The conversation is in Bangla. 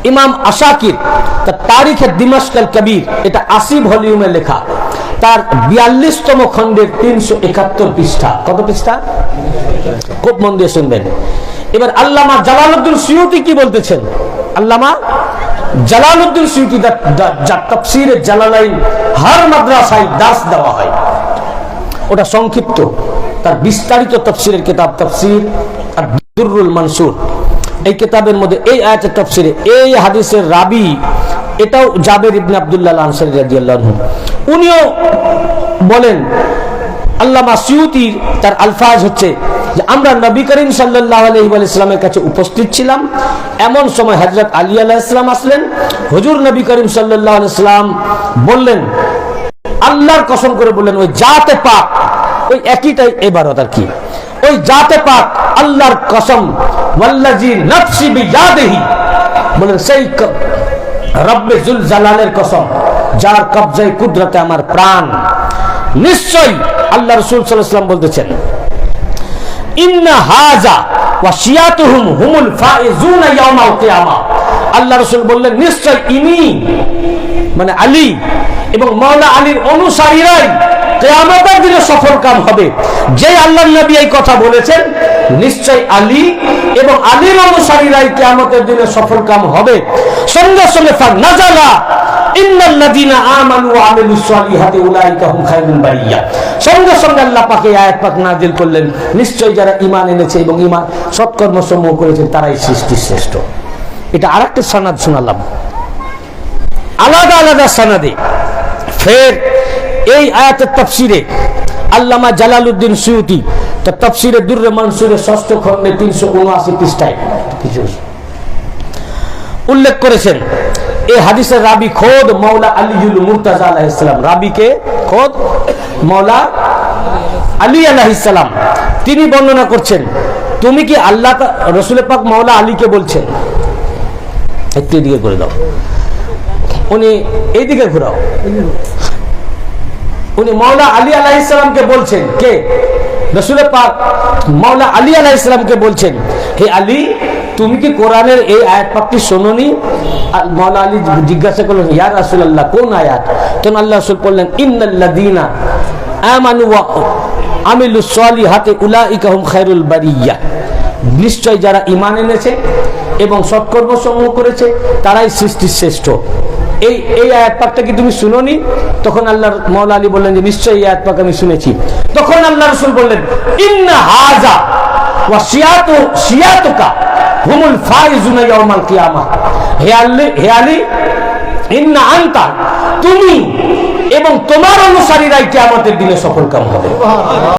ইমাম আশাকির তার তারিখে দিমাশকাল কবির, এটা 80 ভলিউমে লেখা, তার 42তম খণ্ডের 371 পৃষ্ঠা। কত পৃষ্ঠা? খুব মন দিয়ে শুনবেন। এবার আল্লামা জালালউদ্দিন সুয়ুতি কি বলতেছেন? আল্লামা জালালউদ্দিন সুয়ুতি, যার তাফসীরে জালালাইন হর মাদ্রাসায় দাস দেওয়া হয়, ওটা সংক্ষিপ্ত, তার বিস্তারিত তাফসীরের কিতাব তাফসীর আদ-দুররুল মানসুর। এই কিতাবের মধ্যে এই আয়াতের তাফসীরে এই হাদিসের রাবি, এটাও জাবের ইবনে আব্দুল্লাহ আল-আনসারী রাদিয়াল্লাহু আনহু, উনিও বলেন, আল্লামা সুয়ুতির তার আলফাজ হচ্ছে যে আমরা নবী করিম সাল্লাল্লাহু আলাইহি ওয়াসাল্লামের কাছে উপস্থিত ছিলাম, এমন সময় হযরত আলী আলাইহিস সালাম আসলেন। হুজুর নবী করিম সাল্লাল্লাহু আলাইহি ওয়াসাল্লাম বললেন, আল্লাহর কসম করে বললেন, ওই জাতে পাক, ওই একইটাই ইবারত আর কি, ওই জাতে পাক আল্লাহর কসম, ওয়াল্লাযী নাফসি বিয়াদিহি, বলেন সেই রব্বে যুল জালালের কসম, যার কবজায় কুদরতে আমার প্রাণ। নিশ্চয় আল্লাহ রাসূল সাল্লাল্লাহু আলাইহি ওয়াসাল্লাম বলতেছেন, ইন্না হাযা ওয়া শিয়াতুহুম হুমুল ফাইজুনা ইয়াউমাল কিয়ামা। আল্লাহ রাসূল বললেন, নিশ্চয় ইনি মানে আলী এবং মাওলা আলীর অনুসারীরাই কিয়ামতের দিনে সফলকাম হবে। যে আল্লাহর নবী এই কথা বলেছেন, নিশ্চয় আলী এবং আলীর অনুসারীরাই কিয়ামতের দিনে সফলকাম হবে, সঙ্গে সঙ্গে ফানাজালা ইন্নাল্লাযীনা আমানু ওয়া আমিলুস সালিহাতি উলাইকা হুম খায়রুল বারিয়া। সঙ্গে সঙ্গে আল্লাহ পাক এই আয়াত পাক নাযিল করলেন, নিশ্চয় যারা ঈমান এনেছে এবং ঈমান সৎকর্ম সমূহ করেছে তারাই সৃষ্টির শ্রেষ্ঠ। এটা আরেকটা সনদ শোনালাম, আলাদা আলাদা সনদে। ফের এই আয়াতের তাফসীরে আল্লামা জালালউদ্দিন সুয়ুতি তার তাফসীরে দুররে মানসুরের 6ষ্ঠ খণ্ডে 379 পৃষ্ঠায় কিছু উল্লেখ করেছেন। এই হাদিসের রাবি খোদ মাওলা আলীউল মুর্তাজা আলাইহিস সালাম, রাবিকে খোদ মাওলা আলী আলাইহিস সালাম, তিনি বর্ণনা করছেন, তুমি কি আল্লাহ রাসূল পাক মাওলা আলীকে বলছেন, একটু এদিকে করে দাও, উনি এইদিকে ঘোরাও, উনি মাওলা আলী আলাইহিস সালামকে বলছেন, কে? রাসূল পাক মাওলা আলী আলাইহিস সালামকে বলছেন, হে আলী, তুমি কি কোরআনের এই আয়াত পাকটি শোনোনি? মাওলা আলী জিজ্ঞাসা করলেন, ইয়া রাসূলুল্লাহ, কোন আয়াত? তখন আল্লাহ রাসূল বললেন, ইন্নাল্লাযীনা আমানু ওয়া আমিলুস সালিহাতি উলাইকা হুম খায়রুল বারিয়া। নিশ্চয় যারা ঈমান এনেছে এবং সৎকর্ম সমূহ করেছে তারাই সৃষ্টির শ্রেষ্ঠ। এই আয়াত পাকটা কি তুমি শুনোনি? তখন আল্লাহর মাওলা আলী বললেন যে নিশ্চয়ই এই আয়াত পাক আমি শুনেছি। তখন আল্লাহ রাসূল বললেন, ইন্না হাযা ওয়া শিয়াতুকা হুমুল ফাইজুনা ইয়াউমাল কিয়ামাহ। হে আলী, ইন্না আনতা, তুমি এবং তোমার অনুসারীরাই কিয়ামতের দিনে সফলকাম হবে।